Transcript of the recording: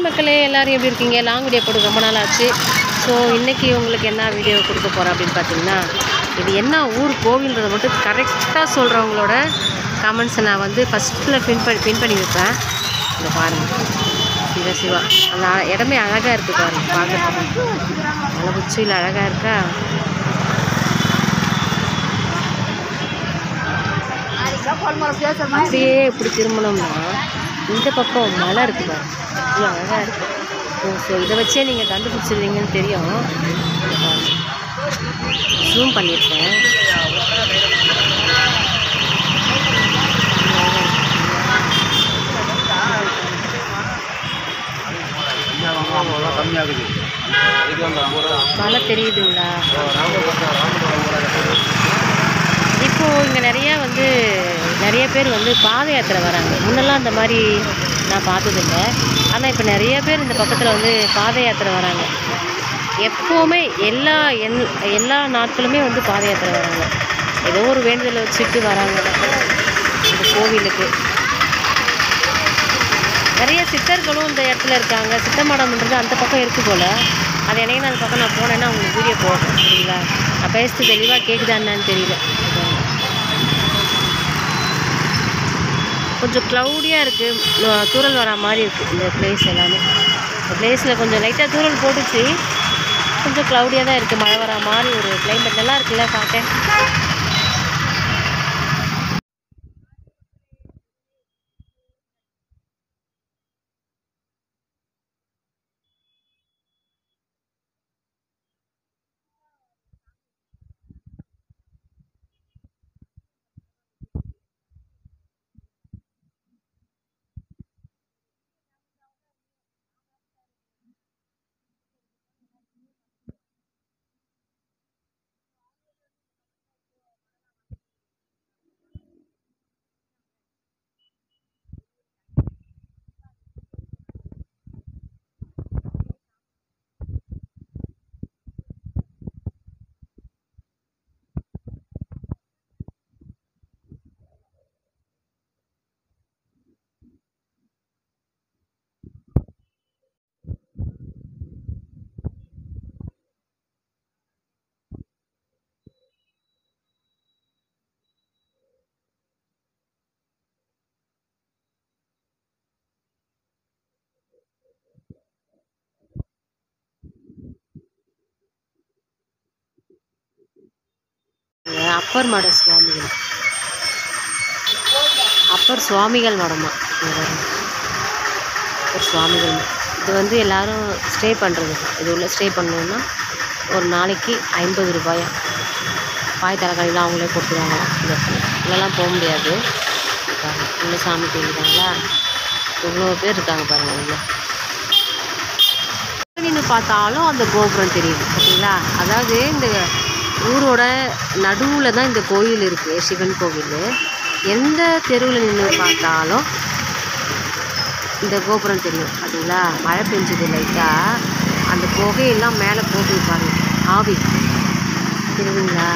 Hi மக்களே, எல்லோரும் எப்படி இருக்கீங்க? லாங் வீடியோ போட்டு ரொம்ப நாள் ஆச்சு. ஸோ இன்றைக்கி உங்களுக்கு என்ன வீடியோ கொடுக்க போகிறேன் அப்படின்னு பார்த்தீங்கன்னா, இது என்ன ஊர் கோவில்ன்றதை மட்டும் கரெக்டாக சொல்கிறவங்களோட கமெண்ட்ஸை நான் வந்து ஃபஸ்ட்டில் பின் பண்ணி வைப்பேன். இங்கே பாருங்கள், சிவா அந்த இடமே அழகாக இருக்குது பாருங்கள், பார்க்குறதுக்கு மலை உச்சியில் அழகாக இருக்கா. அப்படியே இப்படி திரும்பணும்னா இந்த பக்கம் மலை இருக்குது பாருங்க, இவ்வளோ அழகாக இருக்குது. ஸோ இதை வச்சே நீங்கள் கண்டுபிடிச்சிருவீங்கன்னு தெரியும். ஜூம் பண்ணியிருக்கேன். மலை தெரியுதுங்களா? இப்போது இங்கே நிறைய பேர் வந்து பாத யாத்திரை வராங்க. முன்னெல்லாம் அந்த மாதிரி நான் பார்த்ததில்லை. ஆனால் இப்போ நிறைய பேர் இந்த பக்கத்தில் வந்து பாத யாத்திரை வராங்க. எப்போவுமே எல்லா நாட்களுமே வந்து பாத யாத்திரை வராங்க. ஏதோ ஒரு வேண்டுதலை வச்சுட்டு வராங்க இந்த கோவிலுக்கு. நிறைய சித்தர்களும் இந்த இடத்துல இருக்காங்க. சித்த மடம்ன்றது அந்த பக்கம் இருக்குது போல். அது எனக்கு அந்த பக்கம் நான் போனேன்னா உங்களுக்கு வீடியோ போடுறேன், சரிங்களா? நான் பேசுறது தெளிவாக கேட்குதா என்னன்னு தெரியல. கொஞ்சம் க்ளவுடியாக இருக்குது, தூறல் வர மாதிரி இருக்குது இந்த பிளேஸ் எல்லாமே. இந்த பிளேஸில் கொஞ்சம் லைட்டாக தூறல் போட்டுச்சு, கொஞ்சம் க்ளவுடியாக தான் இருக்குது. மழை வர மாதிரி ஒரு கிளைமேட் நல்லா இருக்குல்ல பார்க்க. அப்பர் மட சுவாமிகள், அப்பர் சுவாமிகள் மடமா? அப்பர் சுவாமிகள் இது வந்து எல்லோரும் ஸ்டே பண்ணுறது. இது உள்ள ஸ்டே பண்ணணுன்னா ஒரு நாளைக்கு 50 ரூபாயா. பாய் தலைக்காணிலாம் அவங்களே கொடுத்துருவாங்களாம். உள்ளெல்லாம் போக முடியாது. உள்ள சாமி தெரியுறாங்களா? எவ்வளோ பேர் இருக்காங்க பாருங்கள். உள்ள நின்று பார்த்தாலும் அந்த கோபுரம் தெரியுது, ஓகேங்களா? அதாவது இந்த ஊரோட நடுவில் தான் இந்த கோயில் இருக்குது, சிவன் கோவில். எந்த தெருவில் நின்று பார்த்தாலும் இந்த கோபுரம் தெரியும், பார்த்தீங்களா? மழை பெஞ்சது லைட்டாக, அந்த புகையெல்லாம் மேலே போகுது பாருங்கள், ஆவி தெரியுதுங்களா?